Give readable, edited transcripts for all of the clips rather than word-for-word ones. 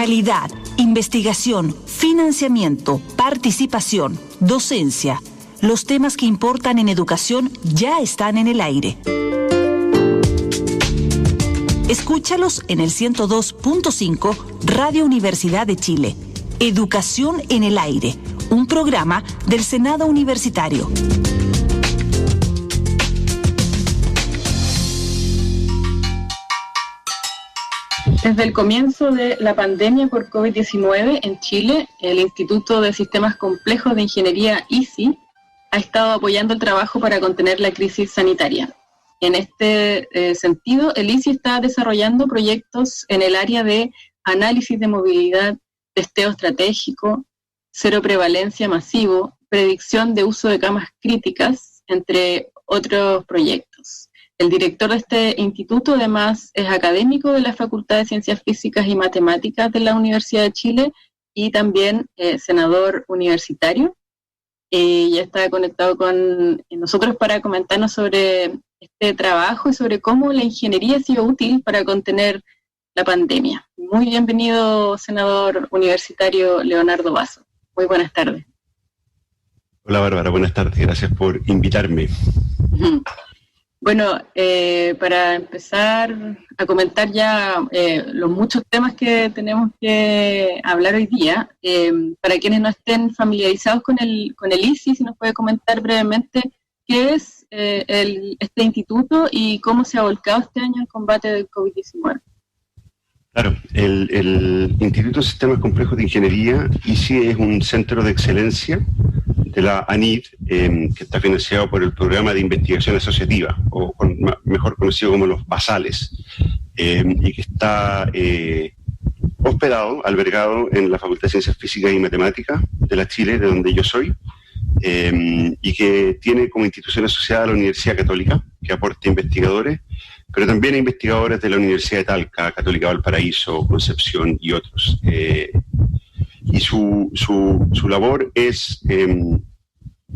Calidad, investigación, financiamiento, participación, docencia. Los temas que importan en educación ya están en el aire. Escúchalos en el 102.5 Radio Universidad de Chile. Educación en el aire, un programa del Senado Universitario. Desde el comienzo de la pandemia por COVID-19 en Chile, el Instituto de Sistemas Complejos de Ingeniería ISI ha estado apoyando el trabajo para contener la crisis sanitaria. En este sentido, el ISI está desarrollando proyectos en el área de análisis de movilidad, testeo estratégico, cero prevalencia masivo, predicción de uso de camas críticas, entre otros proyectos. El director de este instituto, además, es académico de la Facultad de Ciencias Físicas y Matemáticas de la Universidad de Chile y también senador universitario. Ya está conectado con nosotros para comentarnos sobre este trabajo y sobre cómo la ingeniería ha sido útil para contener la pandemia. Muy bienvenido, senador universitario Leonardo Basso. Muy buenas tardes. Hola, Bárbara, buenas tardes. Gracias por invitarme. Bueno, para empezar a comentar ya los muchos temas que tenemos que hablar hoy día, para quienes no estén familiarizados con el ISI, si nos puede comentar brevemente qué es este instituto y cómo se ha volcado este año el combate del COVID-19. Claro, el Instituto de Sistemas Complejos de Ingeniería, ISI, es un centro de excelencia de la ANID, que está financiado por el Programa de Investigación Asociativa, o mejor conocido como los BASALES, y que está albergado en la Facultad de Ciencias Físicas y Matemáticas de la Chile, de donde yo soy, y que tiene como institución asociada a la Universidad Católica, que aporta investigadores, pero también a investigadores de la Universidad de Talca, Católica Valparaíso, Concepción y otros. Y su labor es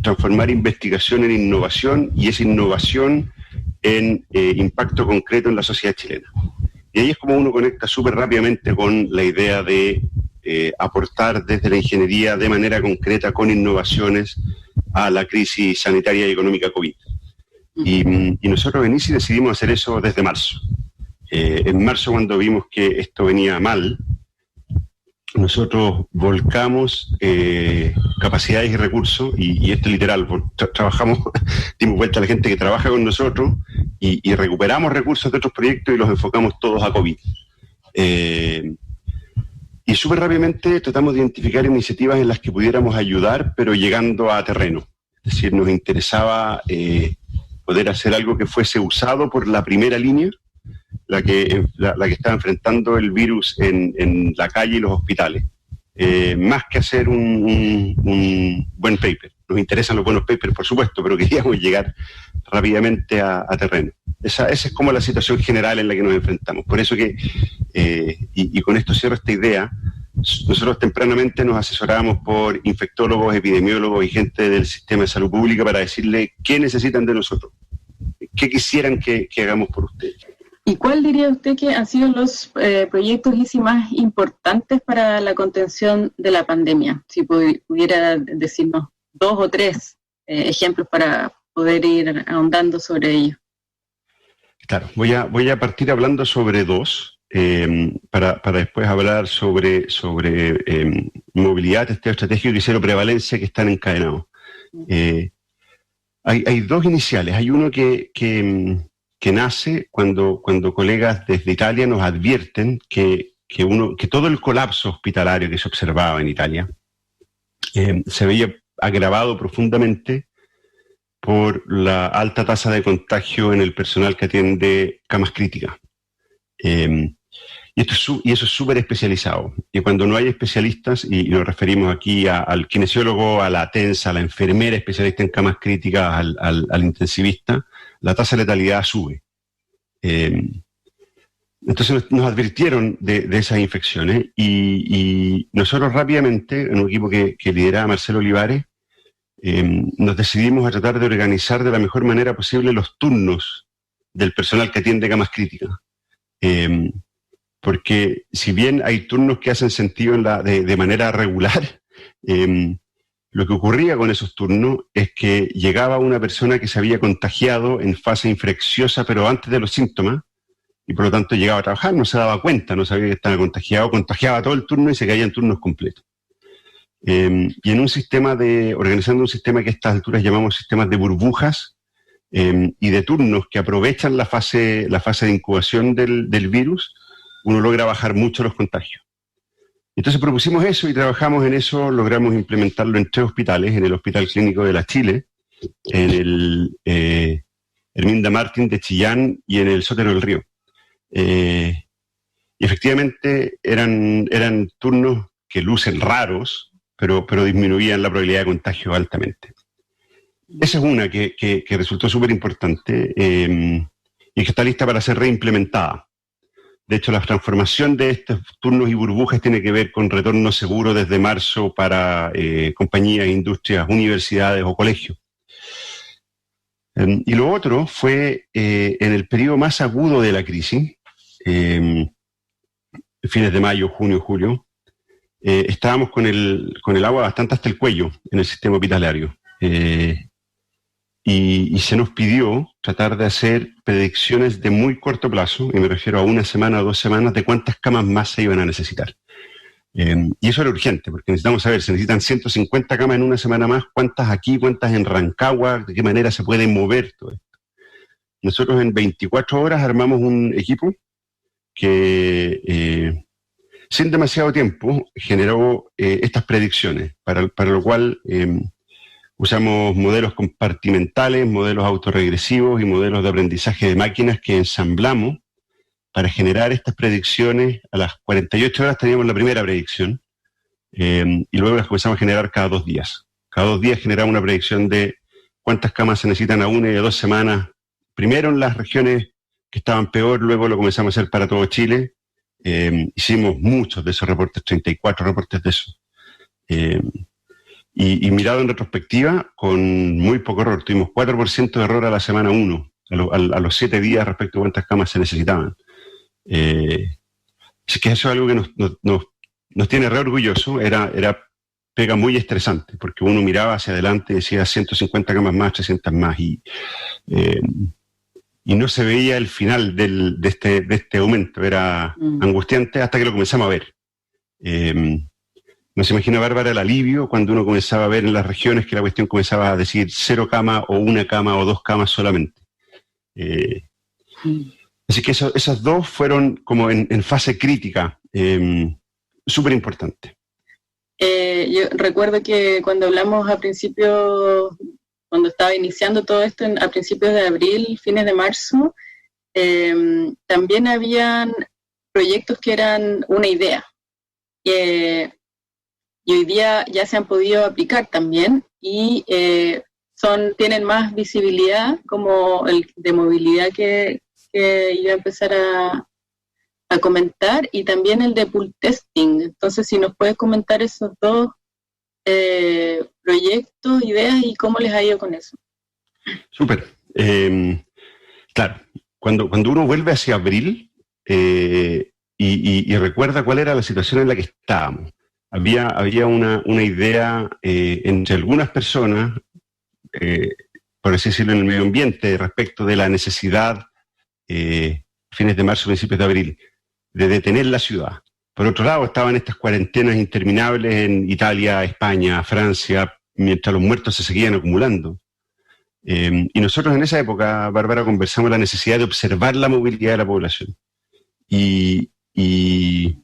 transformar investigación en innovación, y esa innovación en impacto concreto en la sociedad chilena. Y ahí es como uno conecta súper rápidamente con la idea de aportar desde la ingeniería de manera concreta con innovaciones a la crisis sanitaria y económica COVID. Y nosotros en ISI decidimos hacer eso desde marzo. En marzo, cuando vimos que esto venía mal, nosotros volcamos capacidades y recursos, y esto es literal, trabajamos, dimos vuelta a la gente que trabaja con nosotros y recuperamos recursos de otros proyectos y los enfocamos todos a COVID. Y súper rápidamente tratamos de identificar iniciativas en las que pudiéramos ayudar, pero llegando a terreno. Es decir, nos interesaba poder hacer algo que fuese usado por la primera línea, la que está enfrentando el virus en la calle y los hospitales, más que hacer un buen paper. Nos interesan los buenos papers, por supuesto, pero queríamos llegar rápidamente a terreno. Esa es como la situación general en la que nos enfrentamos. Por eso que, y con esto cierro esta idea, nosotros tempranamente nos asesoramos por infectólogos, epidemiólogos y gente del sistema de salud pública para decirle qué necesitan de nosotros, qué quisieran que hagamos por ustedes. ¿Y cuál diría usted que han sido los proyectos ISI más importantes para la contención de la pandemia? Si pudiera decirnos 2 o 3 ejemplos para poder ir ahondando sobre ello. Claro, voy a partir hablando sobre 2, para después hablar sobre movilidad, testeo estratégico y cero prevalencia, que están encadenados. Hay 2 iniciales. Hay uno que nace cuando colegas desde Italia nos advierten que todo el colapso hospitalario que se observaba en Italia se veía agravado profundamente por la alta tasa de contagio en el personal que atiende camas críticas. Y eso es súper especializado. Y cuando no hay especialistas, y nos referimos aquí al kinesiólogo, a la TENS, a la enfermera especialista en camas críticas, al intensivista, la tasa de letalidad sube. Entonces nos advirtieron de esas infecciones y nosotros rápidamente, en un equipo que lideraba Marcelo Olivares, nos decidimos a tratar de organizar de la mejor manera posible los turnos del personal que atiende camas críticas. porque si bien hay turnos que hacen sentido de manera regular, lo que ocurría con esos turnos es que llegaba una persona que se había contagiado en fase infecciosa, pero antes de los síntomas, y por lo tanto llegaba a trabajar, no se daba cuenta, no sabía que estaba contagiado, contagiaba todo el turno y se caía en turnos completos. Y en un sistema organizando un sistema que a estas alturas llamamos sistemas de burbujas y de turnos que aprovechan la fase de incubación del virus, uno logra bajar mucho los contagios. Entonces propusimos eso y trabajamos en eso, logramos implementarlo en 3 hospitales, en el Hospital Clínico de La Chile, en el Herminda Martín de Chillán y en el Sotero del Río. Y efectivamente eran turnos que lucen raros, pero disminuían la probabilidad de contagio altamente. Esa es una que resultó súper importante y que está lista para ser reimplementada. De hecho, la transformación de estos turnos y burbujas tiene que ver con retorno seguro desde marzo para compañías, industrias, universidades o colegios. Y lo otro fue en el periodo más agudo de la crisis, fines de mayo, junio, julio, estábamos con el agua bastante hasta el cuello en el sistema hospitalario. Y se nos pidió tratar de hacer predicciones de muy corto plazo, y me refiero a 1 semana o 2 semanas, de cuántas camas más se iban a necesitar. Y eso era urgente, porque necesitamos saber, se necesitan 150 camas en 1 semana más, cuántas aquí, cuántas en Rancagua, de qué manera se puede mover todo esto. Nosotros en 24 horas armamos un equipo que, sin demasiado tiempo, generó estas predicciones, para lo cual usamos modelos compartimentales, modelos autorregresivos y modelos de aprendizaje de máquinas que ensamblamos para generar estas predicciones. A las 48 horas teníamos la primera predicción y luego las comenzamos a generar cada 2 días. Cada 2 días generamos una predicción de cuántas camas se necesitan a 1 y a 2 semanas. Primero en las regiones que estaban peor, luego lo comenzamos a hacer para todo Chile. Hicimos muchos de esos reportes, 34 reportes de eso. Y mirado en retrospectiva, con muy poco error, tuvimos 4% de error a la semana 1, a los 7 días respecto a cuántas camas se necesitaban. Así que eso es algo que nos tiene re orgulloso, era pega muy estresante, porque uno miraba hacia adelante y decía 150 camas más, 300 más, y no se veía el final de este aumento, era angustiante hasta que lo comenzamos a ver. No se imagina, Bárbara, el alivio cuando uno comenzaba a ver en las regiones que la cuestión comenzaba a decir 0 camas o 1 cama o 2 camas solamente. Así que esas 2 fueron como en fase crítica, súper importante. Yo recuerdo que cuando hablamos a principios, cuando estaba iniciando todo esto, a principios de abril, fines de marzo, también habían proyectos que eran una idea. Y hoy día ya se han podido aplicar también y tienen más visibilidad, como el de movilidad que iba a empezar a comentar, y también el de pool testing. Entonces, si nos puedes comentar esos 2 proyectos, ideas y cómo les ha ido con eso. Súper. Claro, cuando uno vuelve hacia abril y recuerda cuál era la situación en la que estábamos, había una idea entre algunas personas, por así decirlo, en el medio ambiente, respecto de la necesidad, fines de marzo, principios de abril, de detener la ciudad. Por otro lado, estaban estas cuarentenas interminables en Italia, España, Francia, mientras los muertos se seguían acumulando. Y nosotros en esa época, Bárbara, conversamos la necesidad de observar la movilidad de la población. Y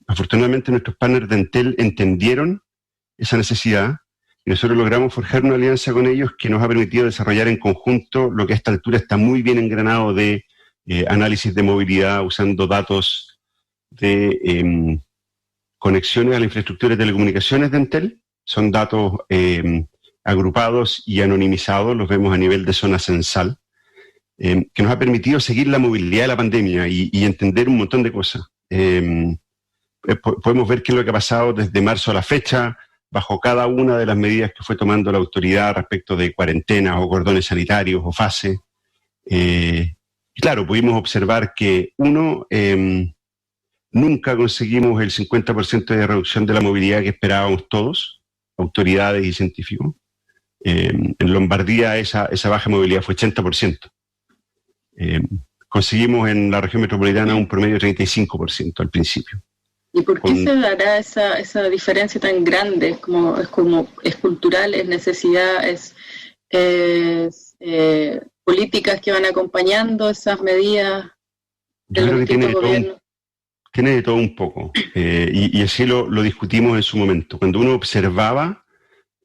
afortunadamente nuestros partners de Entel entendieron esa necesidad y nosotros logramos forjar una alianza con ellos que nos ha permitido desarrollar en conjunto lo que a esta altura está muy bien engranado de análisis de movilidad usando datos de conexiones a la infraestructura de telecomunicaciones de Entel. Son datos agrupados y anonimizados, los vemos a nivel de zona censal, que nos ha permitido seguir la movilidad de la pandemia y entender un montón de cosas. Podemos ver qué es lo que ha pasado desde marzo a la fecha, bajo cada una de las medidas que fue tomando la autoridad respecto de cuarentenas o cordones sanitarios o fases. Y claro, pudimos observar que, uno, nunca conseguimos el 50% de reducción de la movilidad que esperábamos todos, autoridades y científicos. En Lombardía esa baja de movilidad fue 80%. Conseguimos en la región metropolitana un promedio de 35% al principio. ¿Y por qué se dará esa diferencia tan grande? ¿Es cultural, es necesidad, es políticas que van acompañando esas medidas? Yo creo que tiene de todo un poco, y así lo discutimos en su momento. Cuando uno observaba,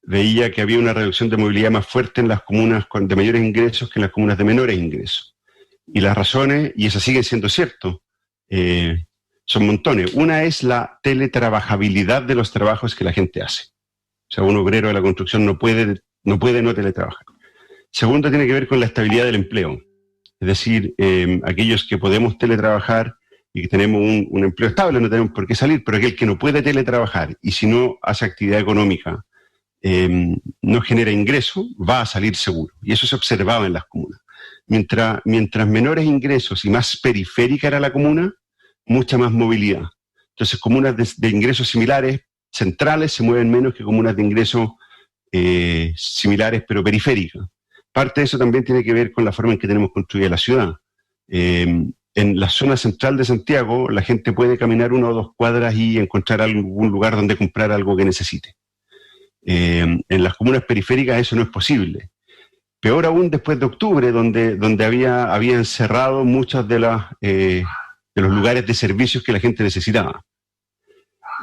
veía que había una reducción de movilidad más fuerte en las comunas de mayores ingresos que en las comunas de menores ingresos. Y las razones, y eso sigue siendo cierto, son montones. Una es la teletrabajabilidad de los trabajos que la gente hace. O sea, un obrero de la construcción no puede no teletrabajar. Segundo, tiene que ver con la estabilidad del empleo. Es decir, aquellos que podemos teletrabajar y que tenemos un empleo estable, no tenemos por qué salir, pero aquel que no puede teletrabajar y si no hace actividad económica, no genera ingreso, va a salir seguro. Y eso se observaba en las comunas. Mientras menores ingresos y más periférica era la comuna, mucha más movilidad. Entonces, comunas de ingresos similares, centrales, se mueven menos que comunas de ingresos similares, pero periféricas. Parte de eso también tiene que ver con la forma en que tenemos construida la ciudad. En la zona central de Santiago, la gente puede caminar 1 o 2 cuadras y encontrar algún lugar donde comprar algo que necesite. En las comunas periféricas eso no es posible. Peor aún después de octubre, donde habían cerrado muchos de los lugares de servicios que la gente necesitaba.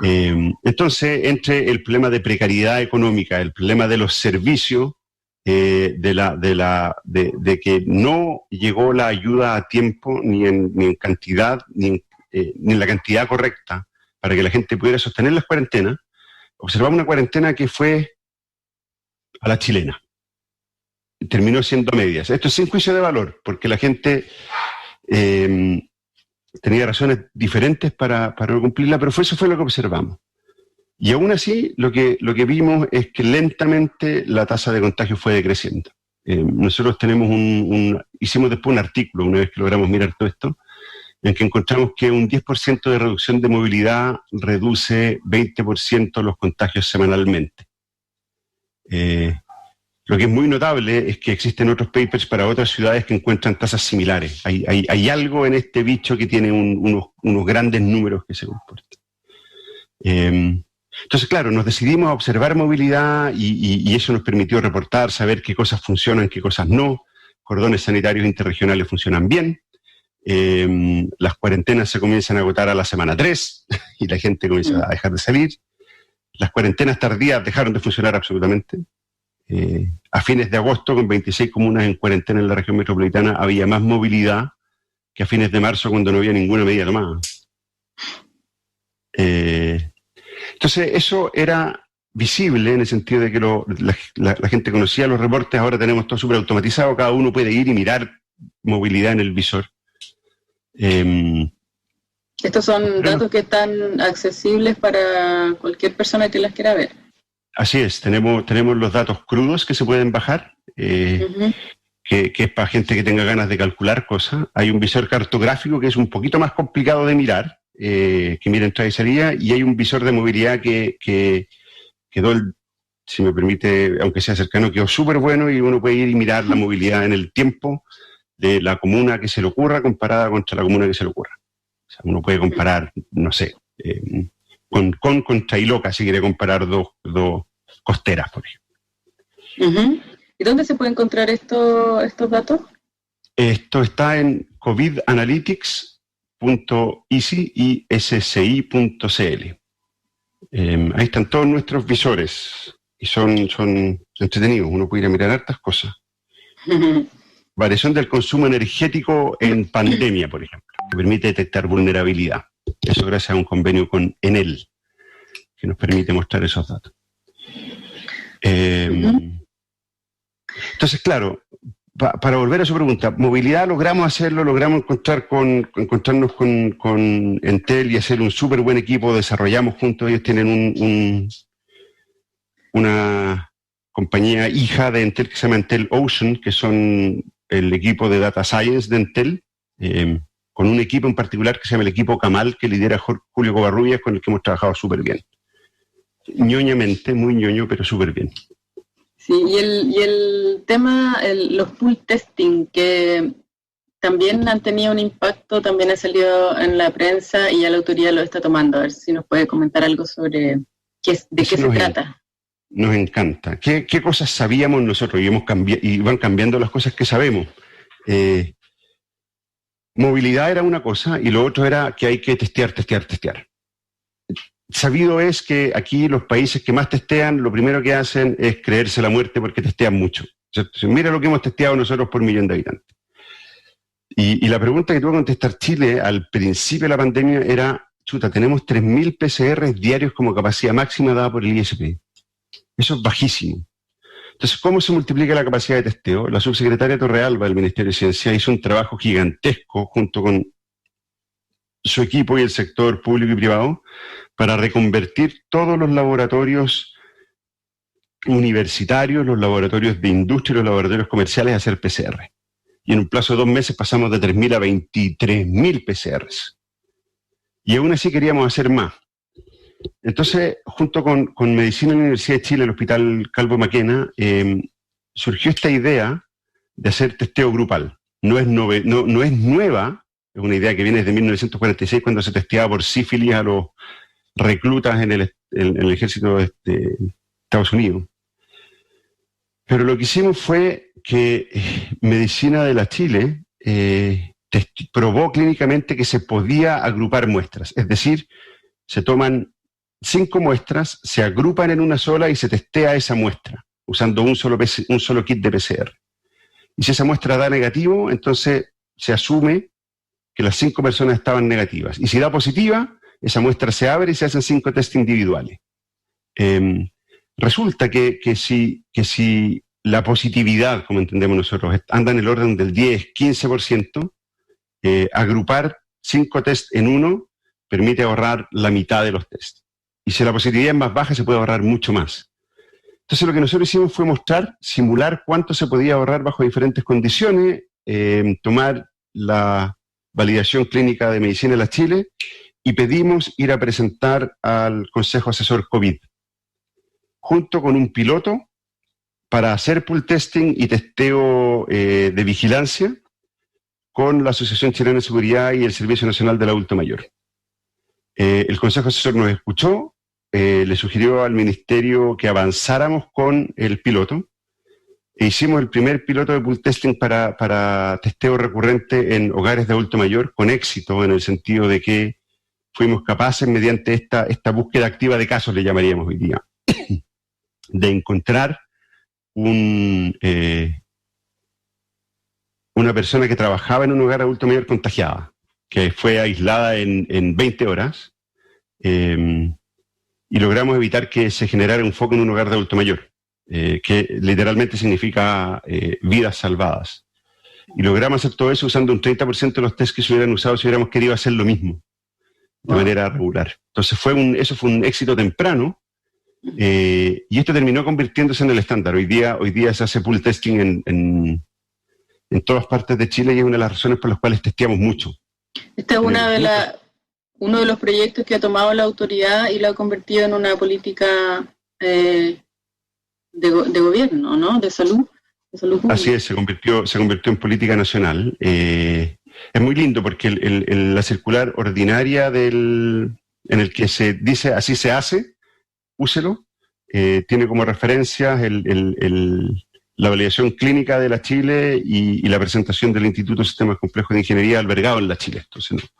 Entonces, entre el problema de precariedad económica, el problema de los servicios, de que no llegó la ayuda a tiempo, ni en cantidad, ni en la cantidad correcta, para que la gente pudiera sostener las cuarentenas, observamos una cuarentena que fue a la chilena. Terminó siendo a medias. Esto es sin juicio de valor, porque la gente tenía razones diferentes para no cumplirla, pero eso fue lo que observamos. Y aún así, lo que vimos es que lentamente la tasa de contagio fue decreciendo. Nosotros tenemos hicimos después un artículo, una vez que logramos mirar todo esto, en que encontramos que un 10% de reducción de movilidad reduce 20% los contagios semanalmente. Lo que es muy notable es que existen otros papers para otras ciudades que encuentran tasas similares. Hay algo en este bicho que tiene unos grandes números que se comportan. Entonces, claro, nos decidimos a observar movilidad y eso nos permitió reportar, saber qué cosas funcionan, qué cosas no. Cordones sanitarios interregionales funcionan bien. Las cuarentenas se comienzan a agotar a la semana 3 y la gente comienza a dejar de salir. Las cuarentenas tardías dejaron de funcionar absolutamente. A fines de agosto, con 26 comunas en cuarentena en la región metropolitana, había más movilidad que a fines de marzo, cuando no había ninguna medida tomada. Entonces, eso era visible en el sentido de que la gente conocía los reportes. Ahora tenemos todo súper automatizado, cada uno puede ir y mirar movilidad en el visor. Estos son datos que están accesibles para cualquier persona que las quiera ver. Así es, tenemos los datos crudos que se pueden bajar, que es para gente que tenga ganas de calcular cosas. Hay un visor cartográfico que es un poquito más complicado de mirar, que mira entrada y salida, y hay un visor de movilidad que quedó, si me permite, aunque sea cercano, quedó súper bueno, y uno puede ir y mirar la movilidad en el tiempo de la comuna que se le ocurra comparada contra la comuna que se le ocurra. O sea, uno puede comparar, no sé, contra Iloca, si quiere comparar dos costeras, por ejemplo. ¿Y dónde se puede encontrar estos datos? Esto está en covidanalytics.isci.cl. Ahí están todos nuestros visores y son entretenidos, uno puede ir a mirar hartas cosas. Variación del consumo energético en pandemia, por ejemplo, que permite detectar vulnerabilidad. Eso gracias a un convenio con Enel, que nos permite mostrar esos datos. Entonces, claro, para volver a su pregunta, movilidad logramos hacerlo, logramos encontrarnos con Entel y hacer un súper buen equipo, desarrollamos juntos. Ellos tienen una compañía hija de Entel que se llama Entel Ocean, que son el equipo de Data Science de Entel, con un equipo en particular que se llama el equipo Camal, que lidera Julio Covarrubias, con el que hemos trabajado súper bien. Ñoñamente, muy ñoño, pero súper bien. Sí, y el tema, los pool testing, que también han tenido un impacto, también ha salido en la prensa y ya la autoridad lo está tomando. A ver si nos puede comentar algo sobre de qué se trata. Nos encanta. ¿Qué cosas sabíamos nosotros? Y van cambiando las cosas que sabemos. Movilidad era una cosa y lo otro era que hay que testear. Sabido es que aquí los países que más testean, lo primero que hacen es creerse la muerte porque testean mucho. Entonces, mira lo que hemos testeado nosotros por millón de habitantes. Y la pregunta que tuvo que contestar Chile al principio de la pandemia era, chuta, tenemos 3.000 PCR diarios como capacidad máxima dada por el ISP. Eso es bajísimo. Entonces, ¿cómo se multiplica la capacidad de testeo? La subsecretaria Torrealba del Ministerio de Ciencia hizo un trabajo gigantesco junto con su equipo y el sector público y privado para reconvertir todos los laboratorios universitarios, los laboratorios de industria y los laboratorios comerciales a hacer PCR. Y en un plazo de 2 meses pasamos de 3.000 a 23.000 PCRs. Y aún así queríamos hacer más. Entonces, junto con Medicina en la Universidad de Chile, el Hospital Calvo Maquena, surgió esta idea de hacer testeo grupal. No es nueva, es una idea que viene desde 1946, cuando se testeaba por sífilis a los reclutas en el ejército de Estados Unidos. Pero lo que hicimos fue que Medicina de la Chile probó clínicamente que se podía agrupar muestras. Es decir, se toman 5 muestras, se agrupan en una sola y se testea esa muestra, usando un solo kit de PCR. Y si esa muestra da negativo, entonces se asume que las 5 personas estaban negativas. Y si da positiva, esa muestra se abre y se hacen 5 test individuales. Resulta que si la positividad, como entendemos nosotros, anda en el orden del 10-15%, agrupar 5 tests en uno permite ahorrar la mitad de los tests. Y si la positividad es más baja, se puede ahorrar mucho más. Entonces lo que nosotros hicimos fue simular cuánto se podía ahorrar bajo diferentes condiciones, tomar la validación clínica de Medicina de la Chile y pedimos ir a presentar al Consejo Asesor COVID, junto con un piloto para hacer pool testing y testeo de vigilancia con la Asociación Chilena de Seguridad y el Servicio Nacional del Adulto Mayor. El Consejo Asesor nos escuchó, le sugirió al Ministerio que avanzáramos con el piloto e hicimos el primer piloto de pool testing para testeo recurrente en hogares de adulto mayor, con éxito, en el sentido de que fuimos capaces, mediante esta búsqueda activa de casos, le llamaríamos hoy día, de encontrar una persona que trabajaba en un hogar adulto mayor contagiada, que fue aislada en 20 horas, y logramos evitar que se generara un foco en un hogar de adulto mayor, que literalmente significa vidas salvadas. Y logramos hacer todo eso usando un 30% de los test que se hubieran usado si hubiéramos querido hacer lo mismo, de manera regular. Entonces eso fue un éxito temprano, y esto terminó convirtiéndose en el estándar. Hoy día se hace pool testing en todas partes de Chile y es una de las razones por las cuales testeamos mucho. Esta es uno de los proyectos que ha tomado la autoridad y lo ha convertido en una política de gobierno, ¿no? De salud pública. Así es, se convirtió en política nacional. Es muy lindo porque la circular ordinaria en el que se dice así se hace, úselo, tiene como referencias la validación clínica de la Chile y la presentación del Instituto de Sistemas Complejos de Ingeniería albergado en la Chile. Entonces nos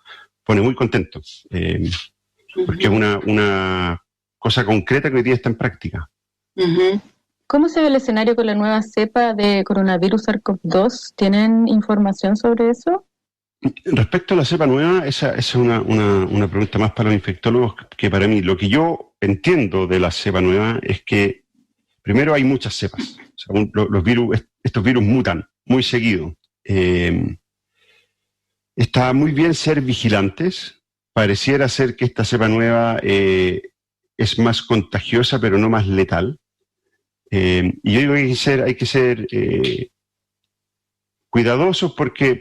pone muy contentos, porque es una cosa concreta que hoy día está en práctica. ¿Cómo se ve el escenario con la nueva cepa de coronavirus SARS-CoV-2? ¿Tienen información sobre eso? Respecto a la cepa nueva, esa es una pregunta más para los infectólogos que para mí. Lo que yo entiendo de la cepa nueva es que, primero, hay muchas cepas. O sea, estos virus mutan muy seguido. Está muy bien ser vigilantes. Pareciera ser que esta cepa nueva es más contagiosa, pero no más letal. Y yo digo que hay que ser cuidadosos porque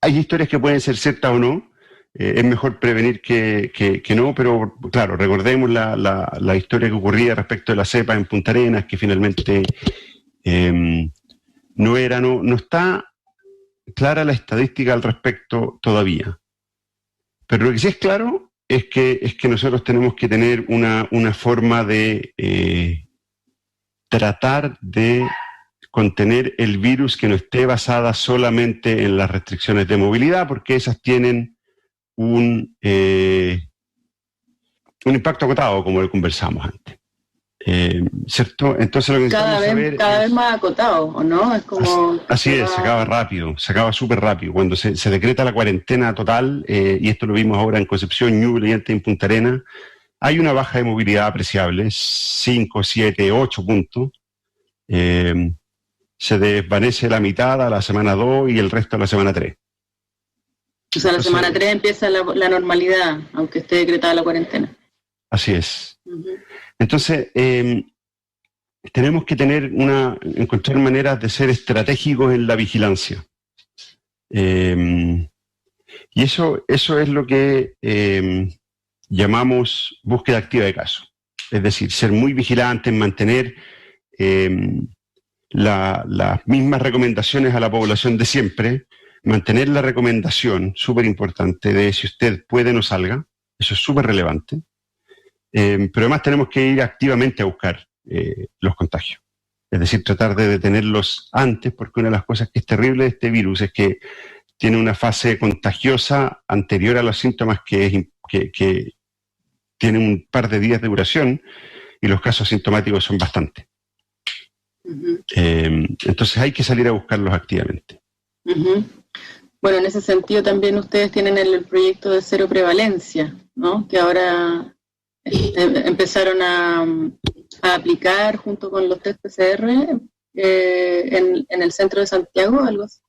hay historias que pueden ser ciertas o no. Es mejor prevenir que no, pero claro, recordemos la historia que ocurría respecto de la cepa en Punta Arenas, que finalmente no está clara la estadística al respecto todavía. Pero lo que sí es claro es que nosotros tenemos que tener una forma de tratar de contener el virus que no esté basada solamente en las restricciones de movilidad, porque esas tienen un impacto acotado, como lo conversamos antes. ¿Cierto? Entonces lo que necesitamos saber cada vez más acotado, ¿o no? Es como así es, se acaba súper rápido. Cuando se decreta la cuarentena total, y esto lo vimos ahora en Concepción, Ñuble y en Punta Arenas, hay una baja de movilidad apreciable, 5, 7, 8 puntos. Se desvanece la mitad a la semana 2 y el resto a la semana 3. O sea, la semana 3 empieza la normalidad, aunque esté decretada la cuarentena. Así es. Uh-huh. Entonces, tenemos que encontrar maneras de ser estratégicos en la vigilancia. Y eso es lo que llamamos búsqueda activa de casos. Es decir, ser muy vigilantes, mantener las mismas recomendaciones a la población de siempre, mantener la recomendación, súper importante, de si usted puede no salga, eso es súper relevante, pero además tenemos que ir activamente a buscar los contagios, es decir, tratar de detenerlos antes, porque una de las cosas que es terrible de este virus es que tiene una fase contagiosa anterior a los síntomas que tiene un par de días de duración, y los casos sintomáticos son bastantes. Uh-huh. Entonces hay que salir a buscarlos activamente. Uh-huh. Bueno, en ese sentido también ustedes tienen el proyecto de cero prevalencia, ¿no? Que ahora empezaron a aplicar junto con los test PCR en el centro de Santiago, algo así.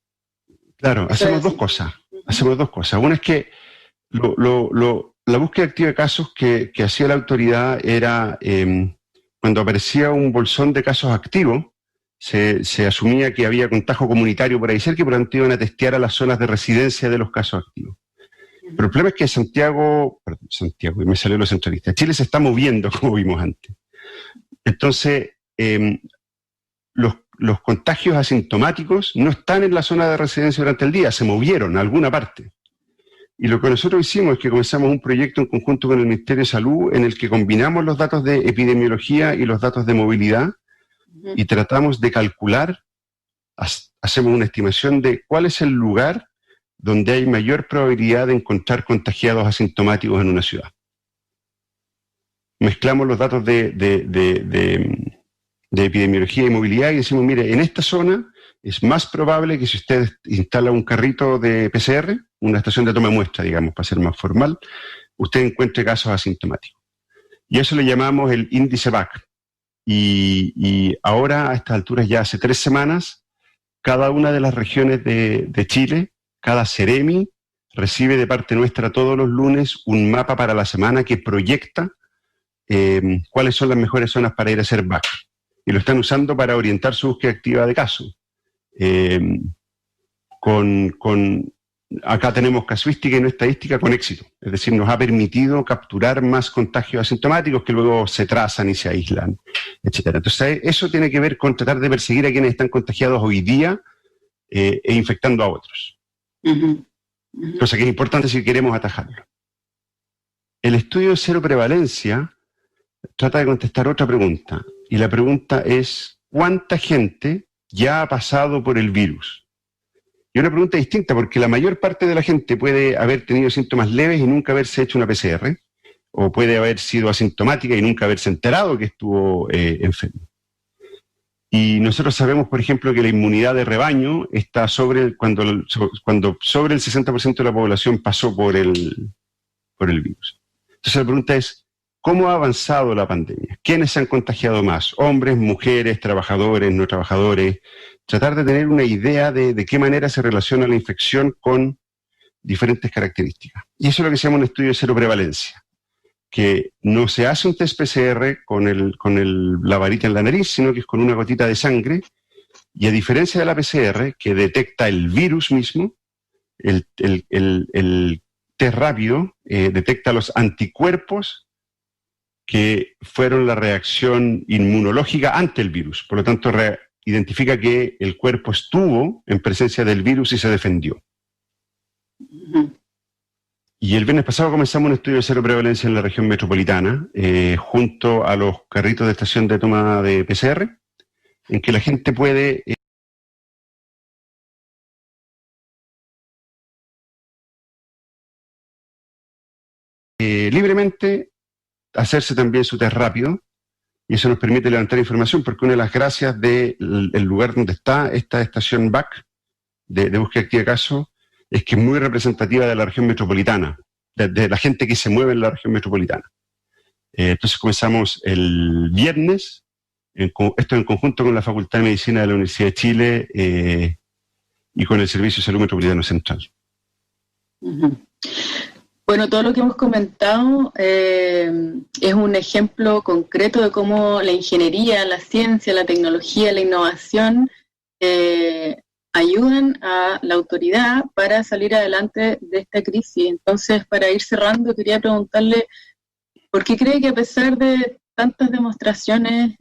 Claro, hacemos dos cosas. Una es que la búsqueda activa de casos que hacía la autoridad era cuando aparecía un bolsón de casos activos, se asumía que había contagio comunitario por ahí cerca y por lo tanto iban a testear a las zonas de residencia de los casos activos. Pero el problema es que Santiago, y me salió lo centralista, Chile se está moviendo, como vimos antes. Entonces, los contagios asintomáticos no están en la zona de residencia durante el día, se movieron a alguna parte. Y lo que nosotros hicimos es que comenzamos un proyecto en conjunto con el Ministerio de Salud en el que combinamos los datos de epidemiología y los datos de movilidad y tratamos de calcular, hacemos una estimación de cuál es el lugar donde hay mayor probabilidad de encontrar contagiados asintomáticos en una ciudad. Mezclamos los datos de epidemiología y movilidad y decimos, mire, en esta zona es más probable que si usted instala un carrito de PCR, una estación de toma de muestra, digamos, para ser más formal, usted encuentre casos asintomáticos. Y eso le llamamos el índice VAC. Y ahora, a estas alturas, ya hace 3 semanas, cada una de las regiones de Chile, cada Ceremi, recibe de parte nuestra todos los lunes un mapa para la semana que proyecta cuáles son las mejores zonas para ir a hacer VAC. Y lo están usando para orientar su búsqueda activa de casos. Acá tenemos casuística y no estadística con éxito. Es decir, nos ha permitido capturar más contagios asintomáticos que luego se trazan y se aíslan, etc. Entonces, eso tiene que ver con tratar de perseguir a quienes están contagiados hoy día e infectando a otros. Uh-huh. Uh-huh. Cosa que es importante si queremos atajarlo. El estudio de cero prevalencia trata de contestar otra pregunta. Y la pregunta es, ¿cuánta gente ya ha pasado por el virus? Y una pregunta distinta, porque la mayor parte de la gente puede haber tenido síntomas leves y nunca haberse hecho una PCR, o puede haber sido asintomática y nunca haberse enterado que estuvo enfermo. Y nosotros sabemos, por ejemplo, que la inmunidad de rebaño está cuando sobre el 60% de la población pasó por el virus. Entonces la pregunta es, ¿cómo ha avanzado la pandemia? ¿Quiénes se han contagiado más? Hombres, mujeres, trabajadores, no trabajadores. Tratar de tener una idea de qué manera se relaciona la infección con diferentes características. Y eso es lo que se llama un estudio de cero prevalencia, que no se hace un test PCR con la varita en la nariz, sino que es con una gotita de sangre, y a diferencia de la PCR, que detecta el virus mismo, el test rápido detecta los anticuerpos que fueron la reacción inmunológica ante el virus. Por lo tanto, identifica que el cuerpo estuvo en presencia del virus y se defendió. Ujú. Y el viernes pasado comenzamos un estudio de cero prevalencia en la región metropolitana, junto a los carritos de estación de toma de PCR, en que la gente puede libremente hacerse también su test rápido, y eso nos permite levantar información, porque una de las gracias del lugar donde está esta estación BAC de búsqueda activa de casos es que es muy representativa de la región metropolitana, de la gente que se mueve en la región metropolitana. Entonces comenzamos el viernes, esto en conjunto con la Facultad de Medicina de la Universidad de Chile y con el Servicio de Salud Metropolitano Central. Ujú. Bueno, todo lo que hemos comentado es un ejemplo concreto de cómo la ingeniería, la ciencia, la tecnología, la innovación ayudan a la autoridad para salir adelante de esta crisis. Entonces, para ir cerrando, quería preguntarle, ¿por qué cree que a pesar de tantas demostraciones,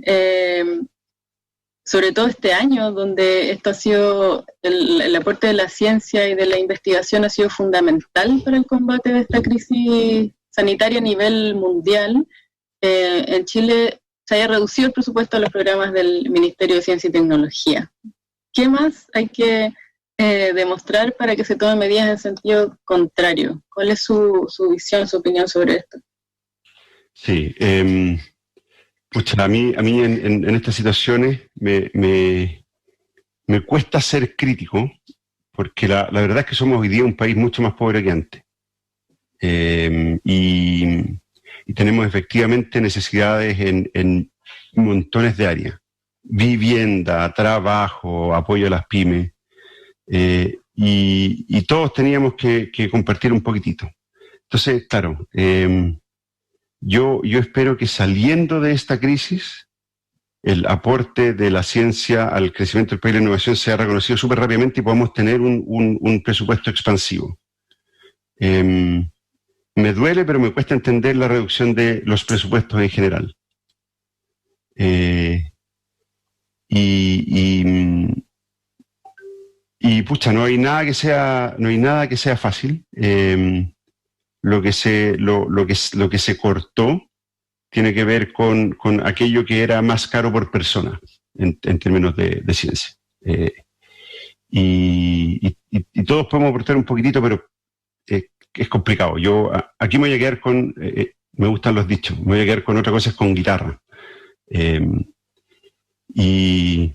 sobre todo este año, donde esto ha sido, el aporte de la ciencia y de la investigación ha sido fundamental para el combate de esta crisis sanitaria a nivel mundial, en Chile se haya reducido el presupuesto de los programas del Ministerio de Ciencia y Tecnología? ¿Qué más hay que demostrar para que se tomen medidas en sentido contrario? ¿Cuál es su visión, su opinión sobre esto? Sí, pucha, a mí en estas situaciones me cuesta ser crítico, porque la verdad es que somos hoy día un país mucho más pobre que antes. Y tenemos efectivamente necesidades en montones de áreas. Vivienda, trabajo, apoyo a las pymes. Y todos teníamos que compartir un poquitito. Entonces, claro, yo espero que saliendo de esta crisis, el aporte de la ciencia al crecimiento del país y la innovación sea reconocido súper rápidamente y podamos tener un presupuesto expansivo. Me duele, pero me cuesta entender la reducción de los presupuestos en general. Y pucha, no hay nada que sea fácil. Lo que se cortó tiene que ver con aquello que era más caro por persona en términos de ciencia. Y todos podemos aportar un poquitito, pero es complicado. Yo aquí me voy a quedar con, me gustan los dichos, me voy a quedar con otra cosa, es con guitarra. Y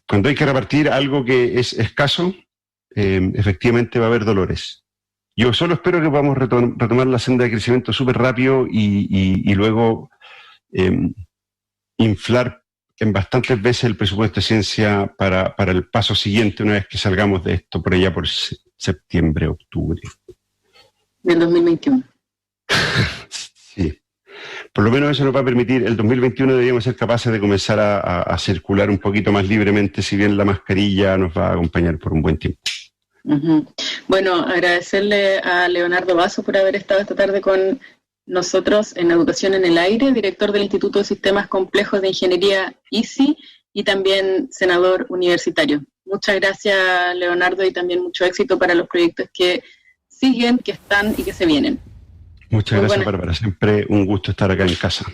cuando hay que repartir algo que es escaso, efectivamente va a haber dolores. Yo solo espero que podamos retomar la senda de crecimiento súper rápido y luego inflar en bastantes veces el presupuesto de ciencia para el paso siguiente, una vez que salgamos de esto por allá por septiembre, octubre. Del 2021. Sí. Por lo menos eso nos va a permitir, el 2021 deberíamos ser capaces de comenzar a circular un poquito más libremente, si bien la mascarilla nos va a acompañar por un buen tiempo. Uh-huh. Bueno, agradecerle a Leonardo Basso por haber estado esta tarde con nosotros en Educación en el Aire, director del Instituto de Sistemas Complejos de Ingeniería ICI y también senador universitario. Muchas gracias, Leonardo, y también mucho éxito para los proyectos que siguen, que están y que se vienen. Muchas gracias, Bárbara. Siempre un gusto estar acá en casa.